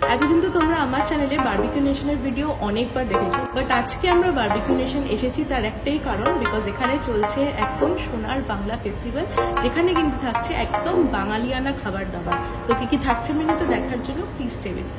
এতদিন তো তোমরা আমার চ্যানেলে বারবিকিউ নেশনের ভিডিও অনেকবার দেখেছো, বাট আজকে আমরা বারবিকিউ নেশন এসেছি তার একটাই কারণ, বিকজ এখানে চলছে এখন সোনার বাংলা ফেস্টিভ্যাল, যেখানে কিন্তু থাকছে একদম বাঙালিয়ানা খাবার দাবার। তো কি কি থাকছে মেনুতে দেখার জন্য প্লিজ স্টে উইথ মি।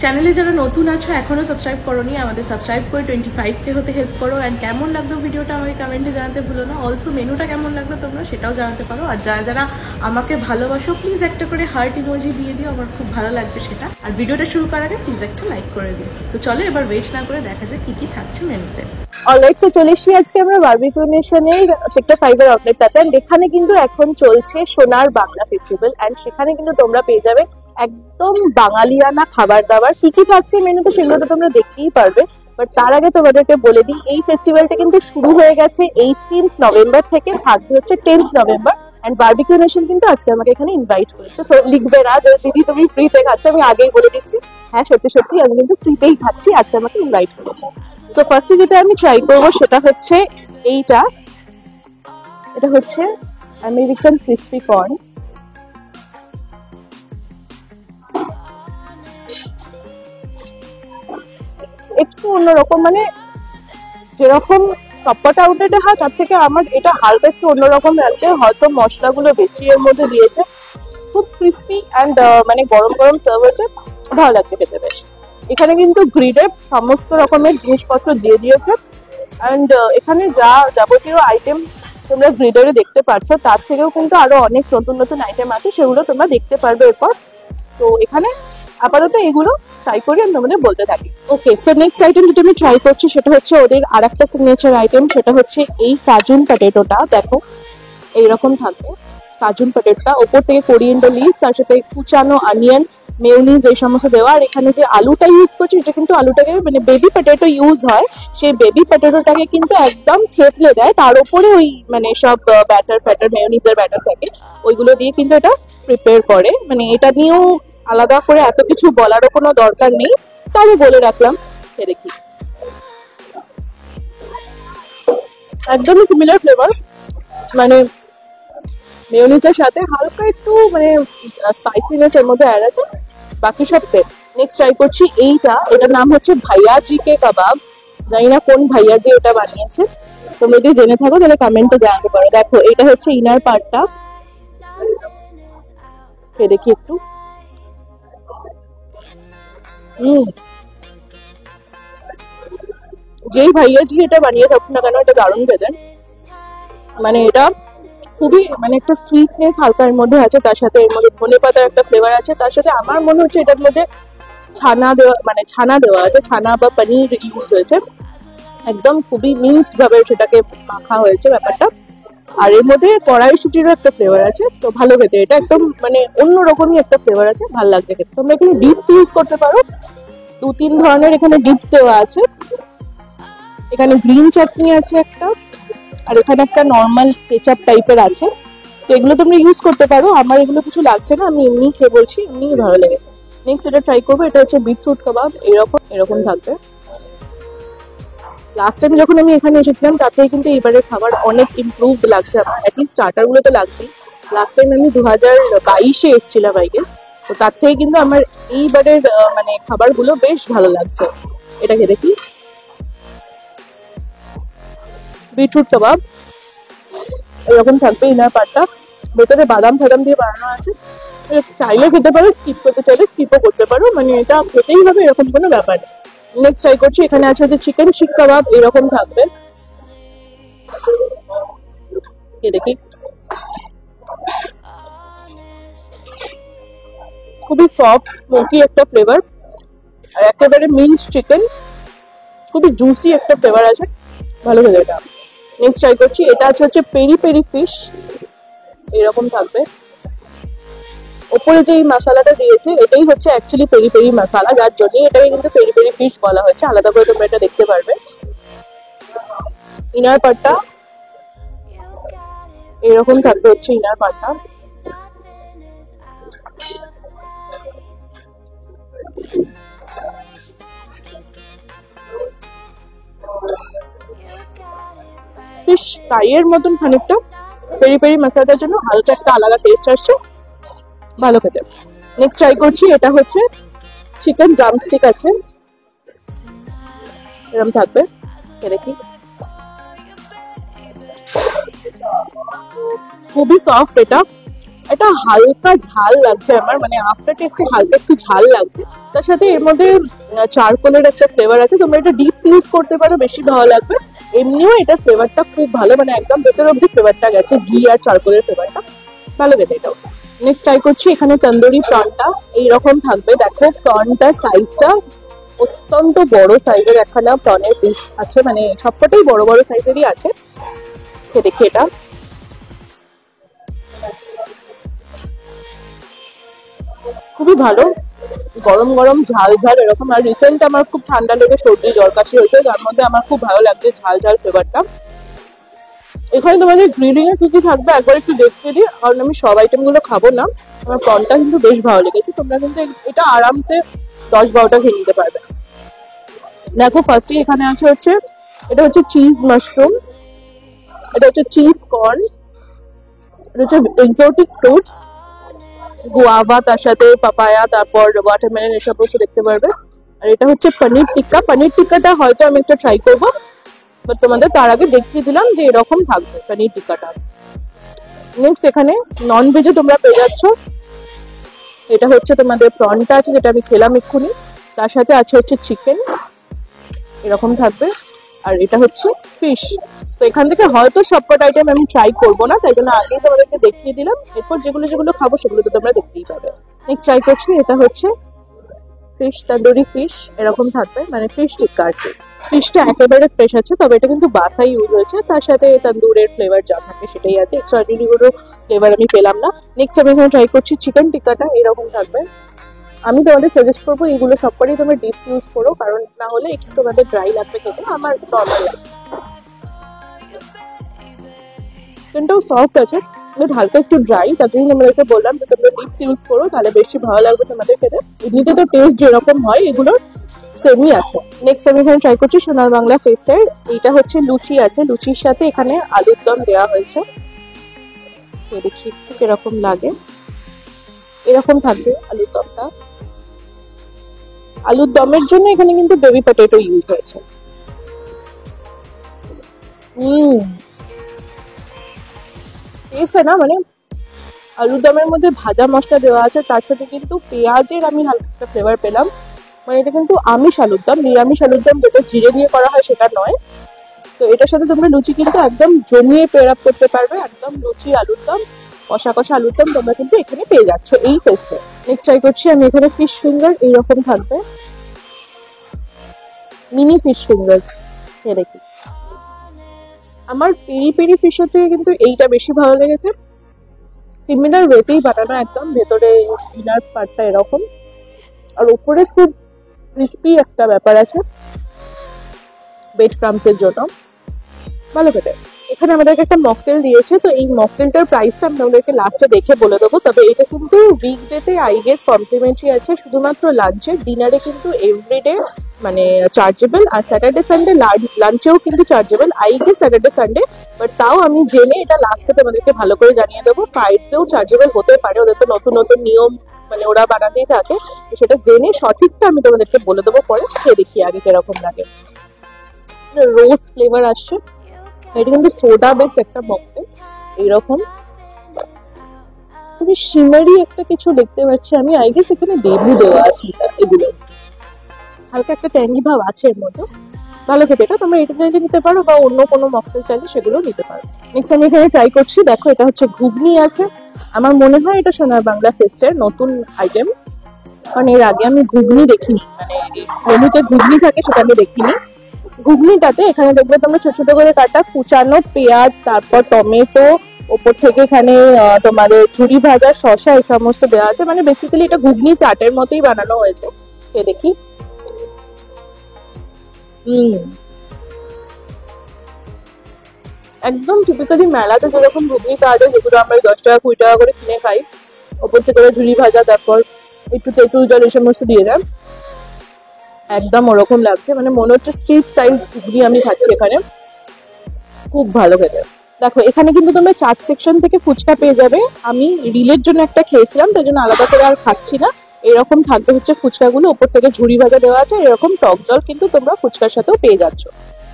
চ্যানেলে যারা নতুন আছো এখনো সাবস্ক্রাইব করোনি, আমাদের সাবস্ক্রাইব করে 25K হতে হেল্প করো। অ্যান্ড কেমন লাগলো ভিডিওটা আমাকে কমেন্টে জানাতে ভুলো না। অলসো মেনুটা কেমন লাগলো তোমরা সেটাও জানাতে পারো। আর যারা যারা আমাকে ভালোবাসো প্লিজ একটা করে হার্ট ইমোজি দিয়ে দিও, আমার খুব ভালো লাগবে সেটা। আর ভিডিওটা শুরু করার আগে প্লিজ একটা লাইক করে দিও। তো চলো এবার ওয়েট না করে দেখা যায় কি কি থাকছে মেনুতে। অলরাইট, তো চলে এসেছি আজকে আমরা বারবিকিউ নেশনের সেক্টর 5 এর আউটলেটটাতে। এন্ড এখানে কিন্তু এখন চলছে সোনার বাংলা ফেস্টিভ্যাল, এন্ড সেখানে কিন্তু তোমরা পেয়ে যাবে একদম বাঙালিয়ানা খাবার দাবার। কি কি থাকছে মেনুতে সেগুলো তো তোমরা দেখতেই পারবে, বাট তার আগে তোমাদেরকে বলে দিই এই ফেস্টিভ্যালটা কিন্তু শুরু হয়ে গেছে 18th নভেম্বর থেকে, থাকবে হচ্ছে 10th November. And barbecue nation কিন্তু আজকে আমাকে এখানে ইনভাইট করেছে। সো লিখবে না যে দিদি তুমি ফ্রিতে খাচ্ছ, আমি আগেই বলে দিচ্ছি হ্যাঁ সত্যি সত্যি আমি কিন্তু ফ্রিতেই খাচ্ছি, আজকে আমাকে ইনভাইট করেছে। সো ফার্স্টে যেটা আমি ট্রাই করবো সেটা হচ্ছে এইটা, এটা হচ্ছে আমেরিকান ক্রিসপি কর্ন। একটু অন্যরকম, মানে যেরকম সবকটা আউটলেটে হয় তার থেকে আমার এটা হালকা একটু অন্যরকম লাগছে, হয়তো মশলাগুলো বেশি এর মধ্যে দিয়েছে। খুব ক্রিসপি অ্যান্ড মানে গরম গরম সার্ভ হয়েছে, ভালো লাগছে খেতে বেশ। এখানে কিন্তু গ্রিডের সমস্ত রকমের জিনিসপত্র দিয়ে দিয়েছে, অ্যান্ড এখানে যা যাবতীয় আইটেম তোমরা গ্রিডারে দেখতে পাচ্ছ তার থেকেও কিন্তু আরো অনেক নতুন নতুন আইটেম আছে, সেগুলো তোমরা দেখতে পারবে এরপর। তো এখানে আপাতত এগুলো ট্রাই করি আমি তোমাদের বলতে থাকি। ওকে, সো নেক্সট আইটেম যেটা আমি ট্রাই করছি সেটা হচ্ছে ওদের আর একটা সিগনেচার আইটেম, সেটা হচ্ছে এই কাজুন পটেটোটা। দেখো এইরকম থাকবে কাজুন পটেটোটা, ওপর থেকে কোরিয়েন্ডার লিভস, তার সাথে কুচানো অনিয়ন, মেয়োনিজ এই সমস্ত দেওয়া। আর এখানে যে আলুটা ইউজ করছি এটা কিন্তু আলুটাকে মানে বেবি পটেটো ইউজ হয়, সেই বেবি পটেটোটাকে কিন্তু একদম থেতলে দেয়, তার উপরে ওই মানে সব ব্যাটার ফ্যাটার মেয়োনিজের ব্যাটার থাকে ওইগুলো দিয়ে কিন্তু এটা প্রিপেয়ার করে। মানে এটা নিয়েও আলাদা করে এত কিছু বলারও কোনো দরকার নেই, তা আমি বলে রাখলাম। দেখি একদমই সিমিলার ফ্লেভার, মানে মেয়োনিজের সাথে হালকা একটু মানে স্পাইসিনেস এর মধ্যে অ্যাড আছে, বাকি সব সেম। নেক্সট ট্রাই করছি এইটা, এটার নাম হচ্ছে ভাইয়াজি কে কাবাব। জানি না কোন ভাইয়াজি এটা বানিয়েছে, তোমরা যদি জেনে থাকো তাহলে কমেন্টে জানাতে পারো। দেখো এটা হচ্ছে ইনার পার্টটা, দেখি একটু। যেই ভাইয়াজি এটা বানিয়ে থাকুক না কেন এটা দারুণ খেতে, মানে এটা খুবই মানে একটা সুইটনেস হালকার মধ্যে আছে, তার সাথে এর মধ্যে ধনে পাতার একটা ফ্লেভার আছে, তার সাথে আমার মনে হচ্ছে এটার মধ্যে ছানা দেওয়া, মানে ছানা দেওয়া আছে, ছানা বা পনির ইউজ হয়েছে, একদম খুবই মিক্সড ভাবে সেটাকে মাখা হয়েছে ব্যাপারটা। আর এর মধ্যে কড়াইশুটিরও একটা ফ্লেভার আছে, তো ভালো খেতে, এটা একদম মানে অন্যরকমই একটা ফ্লেভার আছে, ভালো লাগছে খেতে। তোমরা এখানে ডিপস ইউজ করতে পারো, 2-3 ধরনের এখানে ডিপস দেওয়া আছে। এখানে গ্রিন চাটনি আছে একটা, আর এখানে একটা নর্মাল কেচাপ টাইপের আছে, তো এগুলো তোমরা ইউজ করতে পারো। আমার এগুলো কিছু লাগছে না, আমি এমনি খেয়ে বলছি, এমনি ভালো লেগেছে। নেক্সট এটা ট্রাই করবো, এটা হচ্ছে বিটরুট কাবাব। এরকম থাকবে। লাস্ট টাইম যখন আমি এখানে এসেছিলাম তাতে কিন্তু এবারে খাবার অনেক ইমপ্রুভ লাগছে আমার, অ্যাটলিস্ট স্টার্টার গুলো তো লাগছেই। লাস্ট টাইম আমি 2022-এ এসেছিলাম আই গেস, তো তার থেকে কিন্তু আমার এইবারের মানে খাবারগুলো বেশ ভালো লাগছে। এটাকে দেখি, বিটরুট কাবাব এরকম থাকবে, ইনার পার্টটা ভেতরে বাদাম ফাদাম দিয়ে বানানো আছে। চাইলে খেতে পারো, স্কিপ করতে চাইলে স্কিপও করতে পারো, মানে এটা খেতেই হবে এরকম কোনো ব্যাপার নেই। নেক্সট ট্রাই করছি, এখানে আছে যে চিকেন শিক কাবাব, এরকম থাকবে। দেখি খুবই সফট স্মোকি একটা ফ্লেভার, আর একেবারে মিন্স চিকেন, খুবই জুসি একটা ফ্লেভার আছে, ভালো খেতে এটা। নেক্সট ট্রাই করছি, এটা হচ্ছে পেরি পেরি ফিশ, এরকম থাকবে। ওপরে যে মশলাটা দিয়েছে এটাই হচ্ছে অ্যাকচুয়ালি পেরি পেরি মশলা, যার জন্য এটাকে কিন্তু পেরি পেরি ফিশ বলা হয়েছে, আলাদা করে তোমরা এটা দেখতে পারবে। ইনার পার্টটা এরকম থাকবে, হচ্ছে ইনার পার্টটা। ফিশ ফ্রাইয়ের মতন খানিকটা, পেরি পেরি মশলাটার জন্য হালকা একটা আলাদা টেস্ট আসছে, ভালো খেতে। নেক্সট ট্রাই করছি, এটা হচ্ছে চিকেন ড্রামস্টিক আছে, এরকম থাকবে, দেখি খুবই সফট এটা। এটা হালকা ঝাল লাগছে আমার, মানে আফটার টেস্টে হালকা একটু ঝাল লাগছে। তার সাথে এর মধ্যে চারকোলের একটা ফ্লেভার আছে, তোমরা এটা ডিপস ইউজ করতে পারো, বেশি ভালো লাগবে। এমনিও এটা ফ্লেভারটা খুব ভালো, মানে একদম ভেতর অব্দি ফ্লেভারটা গেছে, ঘি আর চারকোলের ফ্লেভারটা ভালো খেতে এটাও। নেক্সট ট্রাই করছি, এখানে তন্দুরি প্রনটা এইরকম থাকবে। দেখো প্রনটার সাইজটা অত্যন্ত বড় সাইজের একখানা প্রনের পিস আছে, মানে সবকটাই বড় বড় সাইজেরই আছে। দেখি এটা খুবই ভালো, গরম গরম ঝাল ঝাল এরকম। আর রিসেন্ট আমার খুব ঠান্ডা লেগে সর্দি জ্বর কাশি হয়েছে, যার মধ্যে আমার খুব ভালো লাগছে ঝাল ঝাল ফ্লেভারটা। এখানে তোমাদের গ্রিলিং এ কি কি থাকবে একবার একটু দেখতে দিই, কারণ আমি সব আইটেম গুলো খাবো না। আমার প্রনটা কিন্তু বেশ ভালো লেগেছে, তোমরা কিন্তু এটা আরামসে 10-12টা খেয়ে নিতে পারবে। দেখো ফার্স্টে এখানে আছে হচ্ছে, এটা হচ্ছে চিজ মাশরুম, এটা হচ্ছে চিজ কর্ন, এটা হচ্ছে এক্সোটিক ফ্রুটস, গুয়াভা, তার সাথে পাপায়া, তারপর ওয়াটারমেলন, এসব কিছু দেখতে পারবে। আর এটা হচ্ছে পনির টিক্কা। পনির টিক্কাটা হয়তো আমি একটা ট্রাই করবো, বাট তোমাদের তার আগে দেখিয়ে দিলাম যে এরকম থাকবে পনির টিক্কাটা। নেক্সট এখানে নন ভেজে তোমরা পেয়ে যাচ্ছ, এটা হচ্ছে তোমাদের প্রনটা আছে যেটা আমি খেলাম এক্ষুনি, তার সাথে আছে হচ্ছে চিকেন, এরকম থাকবে। আর এটা হচ্ছে ফিশ। তো এখান থেকে হয়তো সবকটা আইটেম আমি ট্রাই করবো না, তাই জন্য আগেই তোমাদেরকে দেখিয়ে দিলাম। এরপর যেগুলো যেগুলো খাবো সেগুলো তো তোমরা দেখতেই পাবে। নেক্সট ট্রাই করছি, এটা হচ্ছে ফিশ তন্দুরি ফিশ, এরকম থাকবে, মানে ফিশ টিক্কা আর কি। ফিশটা একেবারে ফ্রেশ আছে, তবে এটা কিন্তু বাসাই ইউজ হয়েছে, তার সাথে তন্দুরের ফ্লেভার যা থাকে সেটাই আছে, এক্সট্রাঅর্ডিনারি কোনো ফ্লেভার আমি পেলাম না। নেক্সট আমি এখানে ট্রাই করছি চিকেন টিক্কাটা, এরকম থাকবে। আমি তোমাদের সাজেস্ট করবো এইগুলো সবকটাই তোমরা ডিপস ইউজ করো, কারণ না হলে একটু তোমাদের ড্রাই লাগবে খেতে, আমার নর্মাল লাগবে। চিকেনটাও সফট আছে, বাট হালকা একটু ড্রাই, তার জন্য তোমাদেরকে বললাম যে তোমরা ডিপস ইউজ করো, তাহলে বেশি ভালো লাগবে তোমাদের খেতে। এমনিতে তো টেস্ট যেরকম হয় এগুলোর সেমই আছে। নেক্সট আমি এখানে ট্রাই করছি সোনার বাংলা ফেস্টার, এইটা হচ্ছে লুচি আছে, লুচির সাথে এখানে আলুর দম দেওয়া হয়েছে, দেখি একটু কিরকম লাগে। এরকম থাকবে আলুর দমটা। আলুর দমের জন্য এখানে কিন্তু বেবি পটেটো ইউজ হয়েছে। টেস্ট না, মানে আলুর দমের মধ্যে ভাজা মশলা দেওয়া আছে, তার সাথে কিন্তু পেঁয়াজের আমি হালকা একটা ফ্লেভার পেলাম। মানে এটা কিন্তু আমিষ আলুর দম, নিরামিষ আলুর দম যেটা জিরে দিয়ে করা হয় সেটা নয়। তো এটার সাথে তোমরা লুচি কিন্তু একদম জমিয়ে পেয়ার আপ করতে পারবে, একদম লুচি আলুর দম, কষা কষা আলুর দম তোমরা কিন্তু এখানে পেয়ে যাচ্ছ এই ফেস্টে। নেক্সট ট্রাই করছি আমি এখানে ফিশ ফিঙ্গার, এইরকম থাকবে, মিনি ফিশ ফিঙ্গার্স, দেখি। আমার পেরি পেরি ফিশের থেকে কিন্তু এইটা বেশি ভালো লেগেছে, সিমিলার ওয়েতেই বানানো, একদম ভেতরে ইনার পার্টটা এরকম, আর উপরে খুব ক্রিস্পি একটা ব্যাপার আছে ব্রেড ক্রামসের জন্য, ভালো খেতে। এখানে আমাদেরকে একটা মকটেল দিয়েছে, তো এই মকটেলটার প্রাইসটা আমি আমাদেরকে লাস্টে দেখে বলে দেবো। তবে এটা কিন্তু উইকডেতে আই গেস কমপ্লিমেন্টারি আছে, শুধুমাত্র লাঞ্চে, ডিনারে কিন্তু এভরিডে মানে চার্জেবল, আর স্যাটারডে সানডে লাঞ্চেও কিন্তু chargeable, I guess Saturday Sunday. But তাও আমি জেনে এটা লাস্টে তোমাদেরকে ভালো করে জানিয়ে দেবো, ফ্রাইডেও চার্জেবল হতে পারে, ওদের তো নতুন নতুন নিয়ম মানে ওরা বানাতেই থাকে, সেটা জেনে সঠিকটা আমি তোমাদেরকে বলে দেবো পরে। খেয়ে দেখি আগে কিরকম লাগে। রোজ ফ্লেভার আসছে, এটা কিন্তু সোডা বেসড একটা মকটেল, এইরকম তুমি শিমারি একটা কিছু দেখতে পাচ্ছি আমি, আই গেস এখানে লেবু দেওয়া আছে, এগুলো হালকা একটা ট্যাঙ্গি ভাব আছে এর মধ্যে, ভালো খেতে। এটা তোমরা এটা চাইলে নিতে পারো, বা অন্য কোনো মকটেল চাইলে সেগুলো নিতে পারো। নেক্সট আমি এখানে ট্রাই করছি, দেখো এটা হচ্ছে ঘুগনি আছে, আমার মনে হয় এটা সোনার বাংলা ফেস্টের নতুন আইটেম, কারণ এর আগে আমি ঘুগনি দেখিনি, মানে মেনুতে ঘুগনি থাকে সেটা আমি দেখিনি। ঘুগনিটাতে এখানে দেখবে তোমরা ছোট ছোট করে কাটা কুচানো পেঁয়াজ, তারপর টমেটো, ওপর থেকে এখানে তোমাদের ঝুরি ভাজা শসা এই সমস্ত দেওয়া আছে। মানে বেসিক্যালি এটা ঘুগনি চাটের মতোই বানানো হয়েছে। দেখি একদম টিপিক্যালি মেলাতে যেরকম ঘুগনি পাওয়া যায়, যেগুলো আমরা 10 টাকা 20 টাকা করে কিনে খাই, ওপর থেকে ঝুরি ভাজা, তারপর একটু তেঁতুল জল এই সমস্ত দিয়ে দেয়, একদম ওরকম লাগছে। মানে মনে হচ্ছে স্ট্রিট সাইড ঘুগনি আমি খাচ্ছি এখানে, খুব ভালো খেতে। দেখো এখানে কিন্তু তোমরা চাট সেকশন থেকে ফুচকা পেয়ে যাবে। আমি রিলের জন্য একটা খেয়েছিলাম, তাই জন্য আলাদা করে আর খাচ্ছি না। এরকম থাকবে হচ্ছে ফুচকাগুলো, ওপর থেকে ঝুরি ভাজা দেওয়া আছে, এরকম টক জল কিন্তু তোমরা ফুচকার সাথেও পেয়ে যাচ্ছ।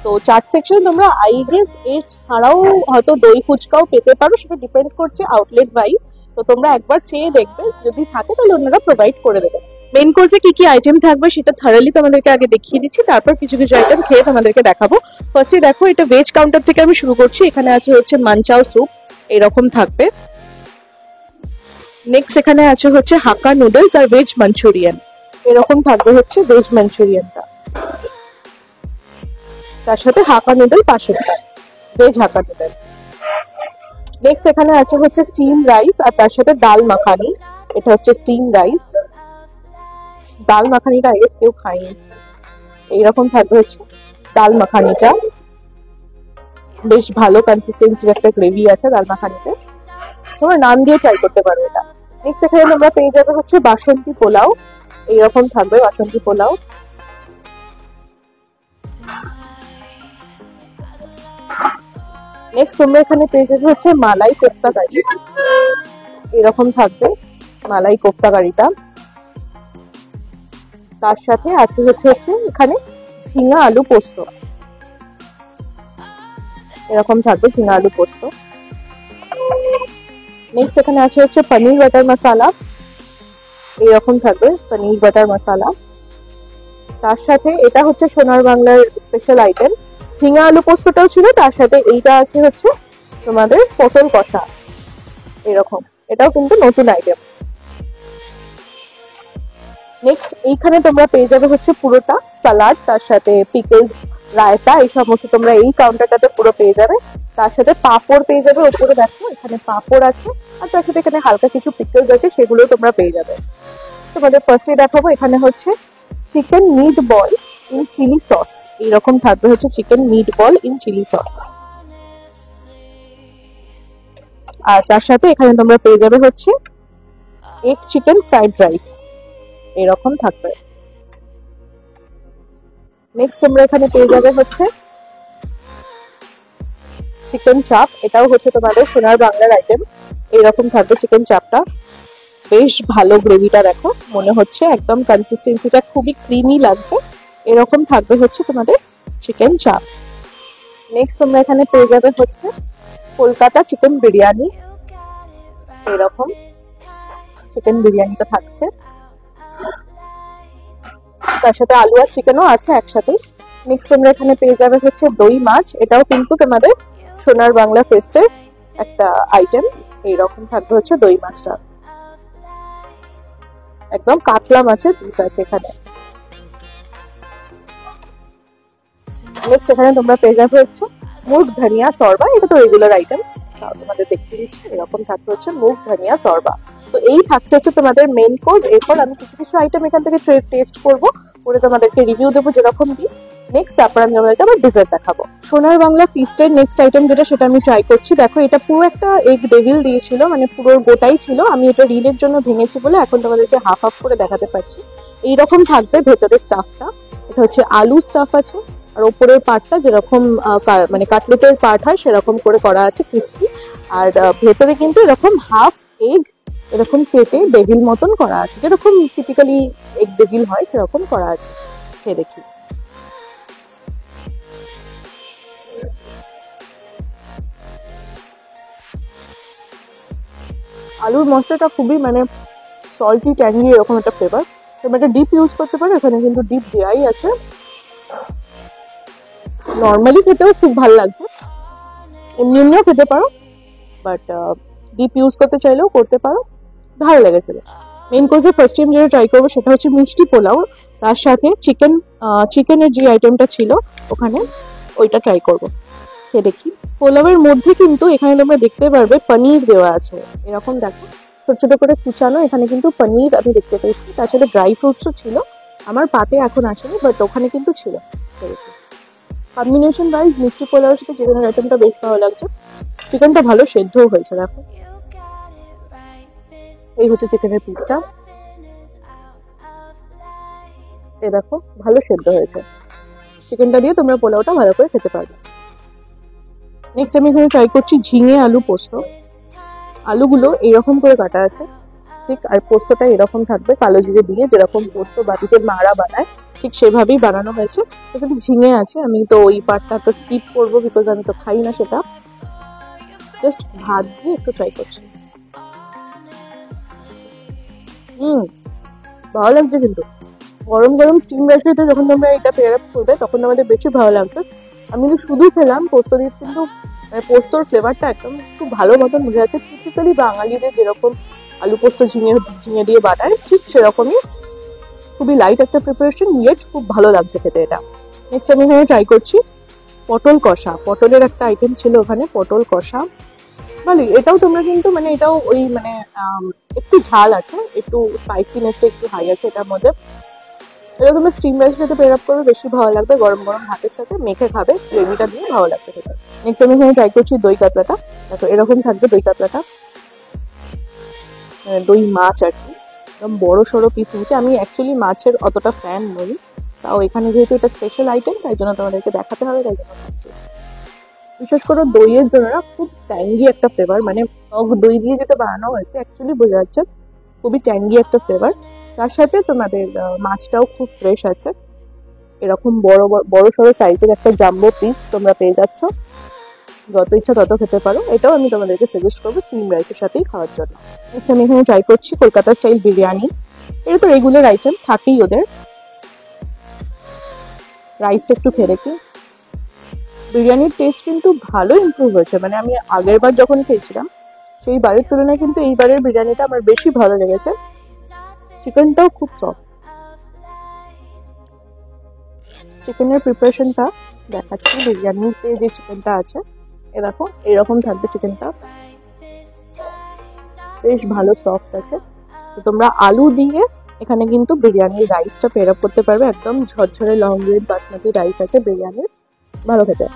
তো চাট সেকশন তোমরা আই গেস এর ছাড়াও হয়তো দই ফুচকাও পেতে পারো, সেটা ডিপেন্ড করছে আউটলেট ওয়াইজ। তো তোমরা একবার চেয়ে দেখবে, যদি থাকে তাহলে অন্যরা প্রোভাইড করে দেবে। মেন কোর্সে কি কি আইটেম থাকবে সেটা থারালি তোমাদেরকে আগে দেখিয়ে দিচ্ছি, তারপর কিছু কিছু আইটেম খেয়ে তোমাদেরকে দেখাবো। ফার্স্টে দেখো, এটা ভেজ কাউন্টার থেকে আমি শুরু করছি। এখানে আছে হচ্ছে মানচাও স্যুপ, এরকম থাকবে। নেক্সট এখানে আছে হচ্ছে হাক্কা নুডলস আর ভেজ মাঞ্চুরিয়ান, এরকম থাকবে হচ্ছে ভেজ মাঞ্চুরিয়ানটা। তার সাথে হাক্কা নুডল পাশেরটা, ভেজ হাক্কা নুডল। নেক্সট এখানে আছে হচ্ছে স্টিম রাইস আর তার সাথে ডাল মাখানি, এটা হচ্ছে স্টিম রাইস। ডাল মাখানিটা আই গেস কেউ খায়নি। এইরকম থাকবে হচ্ছে ডাল মাখানিটা, বেশ ভালো কনসিস্টেন্সির একটা গ্রেভি আছে ডাল মাখানিতে, তোমরা নান দিয়ে ট্রাই করতে পারো এটা। নেক্সট এখানে তোমরা পেয়ে যাবে হচ্ছে বাসন্তী পোলাও, এইরকম থাকবে বাসন্তী পোলাও। নেক্সট তোমরা এখানে পেয়ে যাবে হচ্ছে মালাই কোফতা কারি, এরকম থাকবে মালাই কোফতা কারিটা। তার সাথে আছে হচ্ছে এখানে ঝিঙা আলু পোস্ত, এরকম থাকবে ঝিঙা আলু পোস্ত। নেক্সট এখানে আছে হচ্ছে পনির বাটার মশালা, এরকম থাকবে পনির বাটার মশালা। তার সাথে এটা হচ্ছে সোনার বাংলার স্পেশাল আইটেম, ঝিঙা আলু পোস্তটাও ছিল, তার সাথে এইটা আছে হচ্ছে তোমাদের পটল কষা, এরকম, এটাও কিন্তু নতুন আইটেম। নেক্সট এইখানে তোমরা পেয়ে যাবে হচ্ছে পুরোটা সালাড, তার সাথে পিকলস, রায়তা, এই সমস্ত তোমরা এই কাউন্টারটাতে পুরো পেয়ে যাবে। তার সাথে পাঁপড় পেয়ে যাবে, ওপরে দেখো এখানে পাঁপড় আছে, আর তার সাথে এখানে হালকা কিছু পিকলস আছে, সেগুলো তোমরা পেয়ে যাবে। তোমাদের ফার্স্টে দেখাবো এখানে হচ্ছে chicken meatball in chilli sauce, এইরকম থাকবে হচ্ছে chicken meatball in chilli sauce. আর তার সাথে এখানে তোমরা পেয়ে যাবে হচ্ছে এগ চিকেন ফ্রাইড রাইস, এরকম থাকবে। নেক্সট তোমরা এখানে পেয়ে যাবে হচ্ছে চিকেন চাপ, এটাও হচ্ছে তোমাদের সোনার বাংলার আইটেম, এইরকম থাকবে চিকেন চাপটা, বেশ ভালো গ্রেভিটা দেখো, মনে হচ্ছে একদম কনসিস্টেন্সিটা খুবই ক্রিমি লাগছে, এরকম থাকবে হচ্ছে তোমাদের চিকেন চাপ। নেক্সট তোমরা এখানে পেয়ে যাবে হচ্ছে কলকাতা চিকেন বিরিয়ানি, এরকম চিকেন বিরিয়ানিটা থাকছে, তার সাথে আলু আর চিকেনও আছে একসাথে। নেক্সট তোমরা এখানে পেয়ে যাবে হচ্ছে দই মাছ, এটাও কিন্তু তোমাদের সোনার বাংলা ফেস্টের একটা আইটেম, এইরকম থাকবে হচ্ছে দই মাছটা, একদম কাতলা মাছের পিস আছে এখানে। নেক্সট এখানে তোমরা পেয়ে যাবে হচ্ছে মুগ ধনিয়া সরবা, এটা তো রেগুলার আইটেম, তোমাদের দেখতে দিচ্ছি, এরকম থাকবে হচ্ছে মুগ ধনিয়া সরবা। তো এই থাকছে হচ্ছে তোমাদের মেন কোর্স। এরপর আমি কিছু কিছু আইটেম এখান থেকে টেস্ট করবো, করে তোমাদেরকে রিভিউ দেবো যেরকম দিই। নেক্সট তারপর আমি তোমাদেরকে আবার ডেজার্ট দেখাবো। সোনার বাংলা ফিস্টের নেক্সট আইটেম যেটা, সেটা আমি ট্রাই করছি। দেখো এটা পুরো একটা এগ ডেভিল দিয়েছিল, মানে পুরো গোটাই ছিল, আমি এটা রিলের জন্য ভেঙেছি বলে এখন তোমাদেরকে হাফ হাফ করে দেখাতে পারছি। এইরকম থাকবে ভেতরের স্টাফটা, এটা হচ্ছে আলু স্টাফ আছে, আর ওপরের পার্টটা যেরকম মানে কাটলেটের পার্ট হয় সেরকম করে করা আছে ক্রিস্পি, আর ভেতরে কিন্তু এরকম হাফ এগ এরকম কেটে ডেভিল মতন করা আছে, যেরকম টিপিক্যালি এগ ডেভিল হয় সেরকম করা আছে। খেয়ে দেখি। আলুর মশলাটা খুবই মানে সল্টি ট্যাঙ্গি এরকম একটা ফ্লেভার, তোমরা একটা ডিপ ইউজ করতে পারো, এখানে কিন্তু ডিপ দেওয়াই আছে। নর্মালি খেতেও খুব ভালো লাগছে, এমনি এমনিও খেতে পারো, বাট ডিপ ইউজ করতে চাইলেও করতে পারো, ভালো লেগেছিল। মেইন কোর্সে ফার্স্ট টাইম যেটা ট্রাই করবো সেটা হচ্ছে মিষ্টি পোলাও, তার সাথে চিকেনের যে আইটেমটা ছিল ওখানে ওইটা ট্রাই করবো। সে দেখি পোলাওয়ের মধ্যে কিন্তু এখানে তোমরা দেখতে পারবে পনির দেওয়া আছে, এরকম দেখো ছোট ছোট করে কুচানো, এখানে কিন্তু পনির আমি দেখতে পেয়েছি, তার সাথে ড্রাই ফ্রুটসও ছিল, আমার পাতে এখন আসেনি বাট ওখানে কিন্তু ছিল। কম্বিনেশন ওয়াইজ মিষ্টি পোলাওয়ের সাথে চিকেনের আইটেমটা বেশ ভালো লাগছে, চিকেনটা ভালো সেদ্ধও হয়েছে দেখো। এই হচ্ছে চিকেনের পিসটা, এই দেখো ভালো সেদ্ধ হয়েছে, চিকেনটা দিয়ে তোমরা পোলাওটা ভালো করে খেতে পারবে। নেক্সট আমি এখানে ট্রাই করছি ঝিঙে আলু পোস্ত। আলুগুলো এইরকম করে কাটা আছে ঠিক, আর পোস্তটা এরকম থাকবে কালো জিরে দিয়ে, যেরকম পোস্ত বাড়িতে মারা বানায় ঠিক সেভাবেই বানানো হয়েছে। এখানে ঝিঙে আছে, আমি তো ওই পার্টটা তো স্কিপ করবো বিকজ আমি তো খাই না সেটা, জাস্ট ভাত দিয়ে একটু ট্রাই করছি। ভালো লাগছে কিন্তু গরম গরম স্টিম রাইসে যখন তোমরা এটা পেয়ার আপ করবে তখন আমাদের বেশি ভালো লাগবে। আমি কিন্তু শুধু খেলাম পোস্ত দিয়ে, কিন্তু পোস্তর ফ্লেভারটা একদম খুব ভালো মতন বোঝা যাচ্ছে। টিপিক্যালি বাঙালিদের যেরকম আলু পোস্ত ঝিঙে ঝিঙে দিয়ে বানায় ঠিক সেরকমই, খুবই লাইট একটা প্রিপারেশন, ইয়েট খুব ভালো লাগছে খেতে এটা। নেক্সট আমি এখানে ট্রাই করছি পটল কষা, পটলের একটা আইটেম ছিল ওখানে পটল কষা, ভালোই এটাও তোমরা কিন্তু মানে এটাও ওই মানে একটু ঝাল আছে, একটু স্পাইসিনেসটা একটু হাই আছে এটার মধ্যে। এটা তোমরা স্টিম রাইসের সাথে পেয়ার আপ করবে বেশি ভালো লাগবে, গরম গরম ভাতের সাথে মেখে খাবে, গ্রেভিটা দিয়ে ভালো লাগবে খেতে। নেক্সট আমি এখানে ট্রাই করছি দই কাতলাটা, দেখো এরকম থাকবে দই কাতলাটা, দই মাছ আর কি, একদম বড় সড়ো পিস নিয়েছে। আমি অ্যাকচুয়ালি মাছের অতটা ফ্যান নই, তাও এখানে যেহেতু এটা স্পেশাল আইটেম তাই জন্য তোমাদেরকে দেখাতে হবে, তাই জন্য খাচ্ছি। বিশেষ করে দইয়ের জন্য না খুব ট্যাঙ্গি একটা ফ্লেভার, মানে দই দিয়ে যেটা বানানো হয়েছে অ্যাকচুয়ালি বোঝা যাচ্ছে খুবই ট্যাঙ্গি একটা ফ্লেভার। তার সাথে তোমাদের মাছটাও খুব ফ্রেশ আছে, এরকম বড় সড়ো সাইজের একটা জাম্বো পিস তোমরা পেয়ে যাচ্ছ, যত ইচ্ছা তত খেতে পারো। এটাও আমি তোমাদেরকে সাজেস্ট করবো স্টিম রাইসের সাথেই খাওয়ার জন্য। নেক্সট আমি এখানে ট্রাই করছি কলকাতা স্টাইল বিরিয়ানি, এটা তো রেগুলার আইটেম থাকেই ওদের। রাইসটা একটু খেয়ে দেখি, বিরিয়ানির টেস্ট কিন্তু ভালো ইমপ্রুভ হয়েছে, মানে আমি আগের বার যখন খেয়েছিলাম সেই বারের তুলনায় কিন্তু এইবারের বিরিয়ানিটা আমার বেশি ভালো লেগেছে, চিকেনটাও খুব সফট। চিকেনের প্রিপারেশনটা দেখাচ্ছি, বিরিয়ানিতে যে চিকেনটা আছে এ দেখো এরকম থাকবে চিকেনটা, বেশ ভালো সফট আছে। তো তোমরা আলু দিয়ে এখানে কিন্তু বিরিয়ানির রাইসটা পেয়ার আপ করতে পারবে, একদম ঝরঝরে লং গ্রেড বাসমতি রাইস আছে বিরিয়ানির, ভালো খেতে।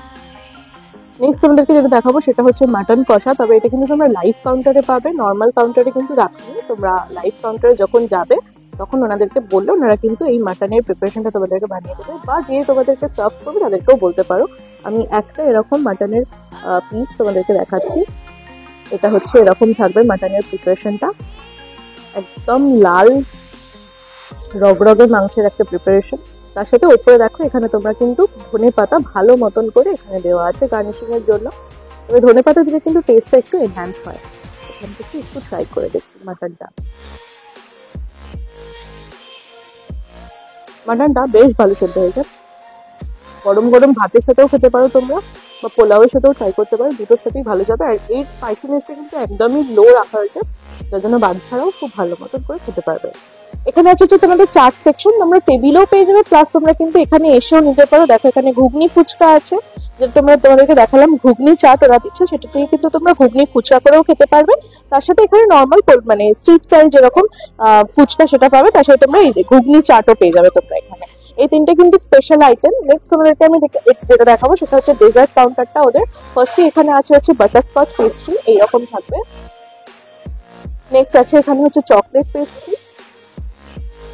নেক্সট তোমাদেরকে যেটা দেখাবো সেটা হচ্ছে মাটন কষা, তবে এটা কিন্তু তোমরা লাইভ কাউন্টারে পাবে, নর্মাল কাউন্টারে কিন্তু রাখবে। তোমরা লাইভ কাউন্টারে যখন যাবে তখন ওনাদেরকে বললে ওনারা কিন্তু এই মাটনের প্রিপারেশনটা তোমাদেরকে বানিয়ে দেবে, বা যে তোমাদেরকে সার্ভ করবে তাদেরকেও বলতে পারো। আমি একটা এরকম মাটনের পিস তোমাদেরকে দেখাচ্ছি, এটা হচ্ছে এরকম থাকবে মাটনের প্রিপারেশনটা, একদম লাল রগরগে মাংসের একটা প্রিপারেশন। তার সাথে উপরে দেখো এখানে তোমরা কিন্তু ধনে পাতা ভালো মতন করে এখানে দেওয়া আছে গার্নিশিং এর জন্য, তবে ধনে পাতা দিলে কিন্তু টেস্টটা একটু এনহ্যান্স হয়। এখান থেকে একটু ট্রাই করে দেখছি মাটনটা, মাটনটা বেশ ভালো সেদ্ধ হয়েছে, গরম গরম ভাতের সাথেও খেতে পারো তোমরা, বা পোলাওয়ের সাথেও ট্রাই করতে পারো, দুটোর সাথেই ভালো যাবে। আর এই স্পাইসিনেসটা কিন্তু একদমই লো রাখা হয়েছে, যার জন্য বাচ্চারাও খুব ভালো মতন করে খেতে পারবে। এখানে আছে হচ্ছে তোমাদের চাট সেকশন, তোমরা টেবিলেও পেয়ে যাবে, প্লাস তোমরা কিন্তু এখানে এসেও নিতে পারো। দেখো এখানে ঘুগনি ফুচকা আছে, যেটা তোমাদেরকে দেখালাম ঘুগনি চাট ওরা দিচ্ছে, সেটা থেকে কিন্তু তোমরা ঘুগনি ফুচকা করেও খেতে পারবে। তার সাথে এখানে নর্মাল মানে স্ট্রিট স্টাইল যেরকম ফুচকা সেটা পাবে, তার সাথে তোমরা এই যে ঘুগনি চাটও পেয়ে যাবে তোমরা এখানে। এই তিনটে কিন্তু স্পেশাল আইটেম। নেক্সট তোমাদেরকে আমি যেটা দেখাবো সেটা হচ্ছে ডেজার্ট কাউন্টারটা ওদের। ফার্স্টে এখানে আছে হচ্ছে বাটারস্কচ পেস্ট্রি, এইরকম থাকবে। নেক্সট আছে এখানে হচ্ছে চকলেট পেস্ট্রি,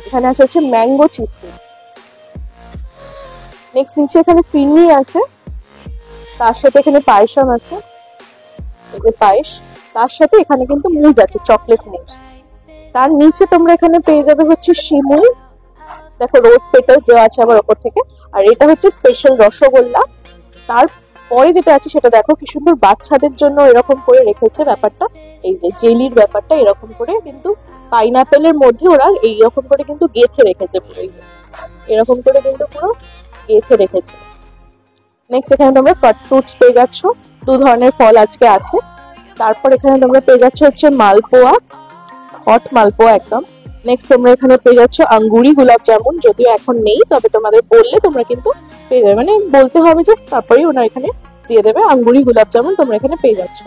এখানে আছে হচ্ছে ম্যাঙ্গো চিজ কেক। নেক্সট নিচে এখানে ফিরনি আছে, তার সাথে এখানে পায়েসম আছে, এই যে পায়েস, তার সাথে এখানে কিন্তু মুজ আছে, চকলেট মুজ। তার নিচে তোমরা এখানে পেয়ে যাবে হচ্ছে শিমুই, দেখো রোজ পেটালস দেওয়া আছে আবার ওপর থেকে, আর এটা হচ্ছে স্পেশাল রসগোল্লা। তারপরে যেটা আছে সেটা দেখো কি সুন্দর বাচ্চাদের জন্য এরকম করে রেখেছে ব্যাপারটা, এই যে জেলির ব্যাপারটা এরকম করে কিন্তু পাইনাপেলের মধ্যে ওরা এইরকম করে কিন্তু গেঁথে রেখেছে, পুরো এরকম করে কিন্তু পুরো গেঁথে রেখেছে। নেক্সট এখানে তোমরা কাট ফ্রুটস পেয়ে যাচ্ছ, দু ধরনের ফল আজকে আছে। তারপর এখানে তোমরা পেয়ে যাচ্ছ হচ্ছে মালপোয়া, হট মালপোয়া একদম, নেক্সট তোমরা এখানে পেয়ে যাচ্ছ আঙ্গুরি গোলাপ জামুন, যদিও এখন নেই, তবে তোমাদের বললে তোমরা কিন্তু পেয়ে যাবে, মানে বলতে হবে জাস্ট, তারপরেই ওনারা এখানে দিয়ে দেবে। আঙ্গুরি গোলাপ জামুন তোমরা এখানে পেয়ে যাচ্ছ।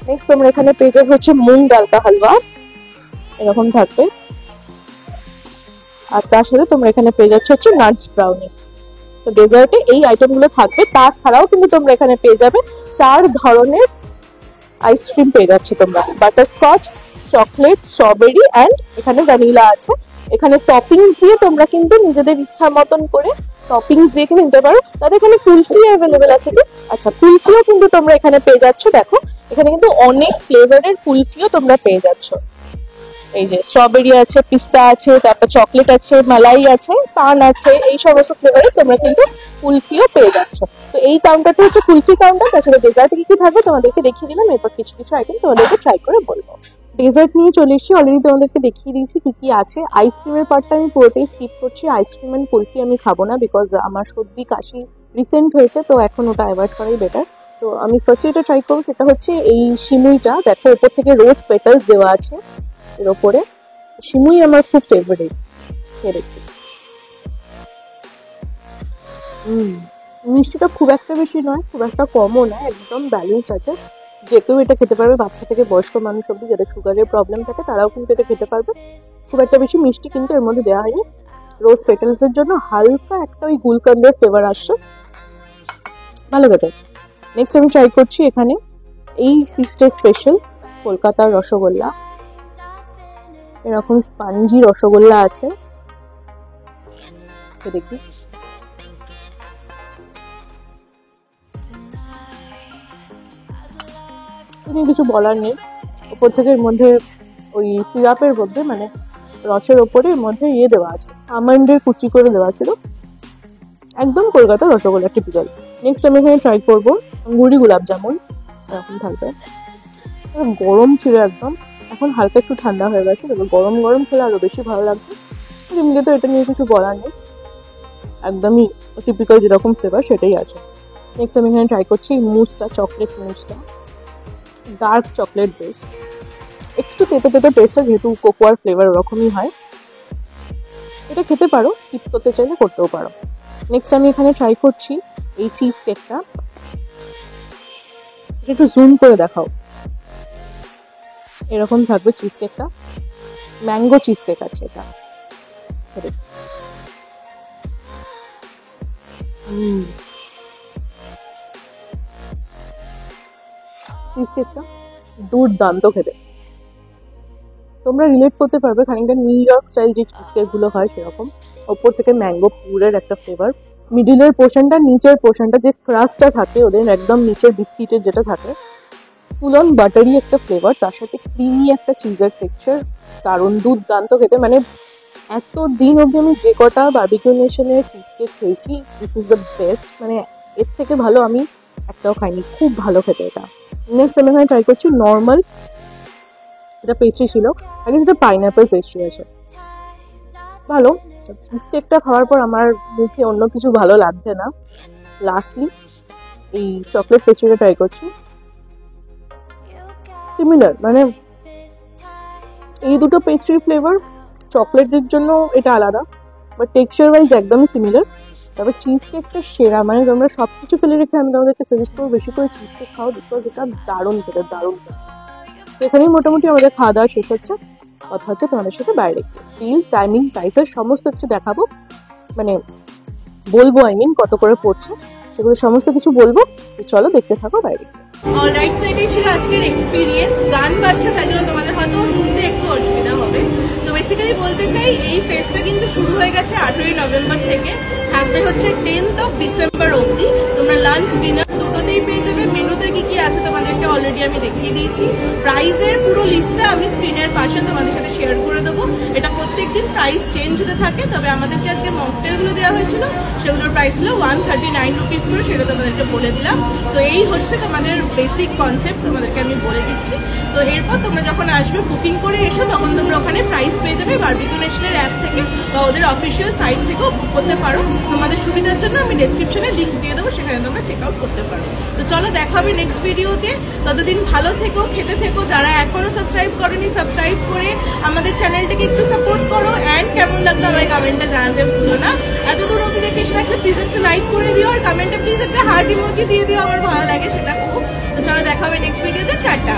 নেক্সট তোমরা এখানে পেয়ে যাবে হচ্ছে মুগ ডাল কা হালুয়া, এরকম থাকবে। আর তার সাথে তোমরা এখানে পেয়ে যাচ্ছ হচ্ছে নাটস ব্রাউনি। তো ডেজার্টে এই আইটেমগুলো থাকবে। তাছাড়াও কিন্তু তোমরা এখানে পেয়ে যাবে 4 ধরনের আইসক্রিম পেয়ে যাচ্ছে তোমরা, বাটারস্কচ, চকলেট, স্ট্রবেরি অ্যান্ড এখানে ভ্যানিলা আছে। এখানে টপিংস দিয়ে তোমরা কিন্তু নিজেদের ইচ্ছা মতন করে টপিংস দিয়ে নিতে পারো। তাদের এখানে কুলফি অ্যাভেলেবেল আছে কি? আচ্ছা, কুলফিও কিন্তু তোমরা এখানে পেয়ে যাচ্ছ। দেখো এখানে কিন্তু অনেক ফ্লেভারের কুলফিও তোমরা পেয়ে যাচ্ছ। এই যে স্ট্রবেরি আছে, পিস্তা আছে, তারপর চকলেট আছে, মালাই আছে, পান আছে, এই সমস্ত ফ্লেভারে তোমরা কিন্তু কুলফিও পেয়ে যাচ্ছ। তো এই কাউন্টারটা হচ্ছে কুলফি কাউন্টার। তাছাড়া ডেজার্টে কি কি থাকবে তোমাদেরকে দেখিয়ে দিলাম, এরপর কিছু কিছু আইটেম তোমাদেরকে ট্রাই করে বলবো। ডেজার্ট নিয়ে চলে এসেছি, অলরেডি তোমাদেরকে দেখিয়ে দিয়েছি কি কি আছে। আইসক্রিমের পার্টটা আমি পুরোটাই স্কিপ করছি। আইসক্রিম এন্ড কুলফি আমি খাবো না, বিকজ আমার সর্দি কাশি রিসেন্ট হয়েছে, তো এখন ওটা অ্যাভয়েড করাই বেটার। তো আমি ফার্স্ট যেটা ট্রাই করবো সেটা হচ্ছে এই সিমুইটা। দেখো উপর থেকে রোজ পেটালস দেওয়া আছে এর ওপরে। সিমুই আমার খুব ফেভারিট। মিষ্টিটা খুব একটা বেশি নয়, খুব একটা কমও নয়, একদম ব্যালেন্সড আছে। যে কেউ এটা খেতে পারবে, বাচ্চা থেকে বয়স্ক মানুষ অব্দি যাদের সুগারের প্রবলেম থাকে তারাও কিন্তু এটা খেতে পারবে। খুব একটা বেশি মিষ্টি কিন্তু এর মধ্যে দেওয়া হয়নি। রোজ পেটালস এর জন্য হালকা একটা ওই গুলকন্দের ফ্লেভার আসছে, ভালো খেতে। নেক্সট আমি ট্রাই করছি এখানে এই ফিস্টের স্পেশাল কলকাতার রসগোল্লা। এরকম স্পঞ্জি রসগোল্লা আছে, দেখি। কিছু বলার নেই। উপর থেকে এর মধ্যে ওই সিরাপের মধ্যে, মানে রসের ওপরে এর মধ্যে ইয়ে দেওয়া আছে, আমন্ডের কুচি করে দেওয়া ছিল। একদম কলকাতার রসগোল্লা টিপিক্যাল। নেক্সট আমি এখানে ট্রাই করবো আঙ্গুরি গোলাপ জামুন, এরকম থাকবে। গরম ছিল একদম, এখন হালকা একটু ঠান্ডা হয়ে গেছে, তবে গরম গরম খেলে আরো বেশি ভালো লাগবে। এমনি তো এটা নিয়ে কিছু বলার নেই, একদমই টিপিক্যাল যেরকম ফ্লেভার সেটাই আছে। নেক্সট আমি এখানে ট্রাই করছি মুসটা, চকলেট মুসটা, ডার্ক চকলেট বেস্ট। একটু তেতো তেতো টেস্ট, যেহেতু কোকোয়ার ফ্লেভার ওরকমই হয়। এটা খেতে পারো, স্কিপ করতে চাইলে করতেও পারো। নেক্সট আমি এখানে ট্রাই করছি এই চিজ কেকটা। এটা একটু জুম করে দেখাও, এরকম থাকবে চিজ কেকটা। ম্যাঙ্গো চিজ কেক আছে এটা। চিজ কেকটা দুর্দান্ত খেতে। তোমরা রিলেট করতে পারবে খানিকটা নিউ ইয়র্ক স্টাইল যে চিজ কেক গুলো হয় সেরকম। ওপর থেকে ম্যাঙ্গো পুরের একটা ফ্লেভার, মিডিলের পোর্শনটা, নিচের পোর্শনটা যে ক্রাস্টটা থাকে ওদের একদম নিচের বিস্কিটের যেটা থাকে, ফুল অন বাটারি একটা ফ্লেভার, তার সাথে ক্রিমি একটা চিজের টেক্সচার, দারুণ দুর্দান্ত খেতে। মানে এত দিন অবধি আমি যে কটা বারবিকিউ নেশনের চিজ কেক খেয়েছি, দিস ইজ দ্য বেস্ট। মানে এর থেকে ভালো আমি একটাও খাইনি, খুব ভালো খেতে এটা। নেক্সট আমি এখানে ট্রাই করছি নর্মাল, এটা পেস্ট্রি ছিল আগে, যেটা পাইনঅ্যাপেল পেস্ট্রি আছে, ভালো। চিজ কেকটা খাওয়ার পর আমার মুখে অন্য কিছু ভালো লাগছে না। লাস্টলি এই চকলেট পেস্ট্রিটা ট্রাই করছি। সিমিলার, মানে এই দুটো পেস্ট্রি ফ্লেভার, চকলেটের জন্য এটা আলাদা, বাট টেক্সচার ওয়াইজ একদমই সিমিলার। তবে চিজ কেকটা সেরা। মানে তোমরা সবকিছু ফেলে রেখে আমি তোমাদেরকে সাজেস্ট করবো বেশি করে চিজ কেক খাও, বিকজ এটা দারুণ খেতে, দারুণ খেতে। এখানেই মোটামুটি আমাদের খাওয়া দাওয়া শেষ হচ্ছে। কথা হচ্ছে তোমাদের সাথে বাইরে বিল, টাইমিং, প্রাইসের সমস্ত কিছু দেখাবো, মানে বলবো, কত করে পড়ছে সেগুলো সমস্ত কিছু বলবো। চলো দেখতে থাকো বাইরে। অলরাইট, সো এটাই ছিল আজকের এক্সপিরিয়েন্স। গান বাজছে তাই জন্য তোমাদের হয়তো শুনতে একটু অসুবিধা হবে। তো বেসিক্যালি বলতে চাই এই ফেস্টটা কিন্তু শুরু হয়ে গেছে 18ই নভেম্বর থেকে, থাকবে হচ্ছে 10th of December অবধি। তোমরা লাঞ্চ ডিনার দুটোতেই পেয়ে যাবে। মেনুতে কি কি আছে তোমাদেরকে অলরেডি আমি দেখিয়ে দিয়েছি। প্রাইসের পুরো লিস্টটা আমি স্ক্রিনের পাশে তোমাদের সাথে শেয়ার করে দেবো। এটা প্রত্যেকদিন প্রাইস চেঞ্জ হতে থাকে, তবে আমাদের যে আজকে মকটেলগুলো দেওয়া হয়েছিল সেগুলোর প্রাইস ছিল 139 রুপিস করে, সেটা তোমাদেরকে বলে দিলাম। তো এই হচ্ছে তোমাদের বেসিক কনসেপ্ট, তোমাদেরকে আমি বলে দিচ্ছি। তো এরপর তোমরা যখন আসবে বুকিং করে এসো, তখন তোমরা ওখানে প্রাইস পেয়ে যাবে বারবিকিউ নেশনের অ্যাপ থেকে বা ওদের অফিসিয়াল সাইট থেকেও বুক করতে পারো। তোমাদের সুবিধার জন্য আমি ডেসক্রিপশনে লিঙ্ক দিয়ে দেবো, সেখানে তোমরা চেক আউট করতে পারো। তো চলো দেখা হবে নেক্সট ভিডিওতে। ততদিন ভালো থেকো, খেতে থেকো। যারা এখনো সাবস্ক্রাইব করেনি, সাবস্ক্রাইব করে আমাদের চ্যানেলটাকে একটু সাপোর্ট করো, অ্যান্ড কেমন লাগলো আমার কমেন্টে জানাতে ভুলো না। এত দূর অব্দি দেখে এসে থাকলে প্লিজ একটা লাইক করে দিও, আর কমেন্টে প্লিজ একটা হার্ট ইমোজি দিয়ে দিও, আমার ভালো লাগে সেটা খুব। তো চলো দেখা হবে নেক্সট ভিডিওতে, টাটা।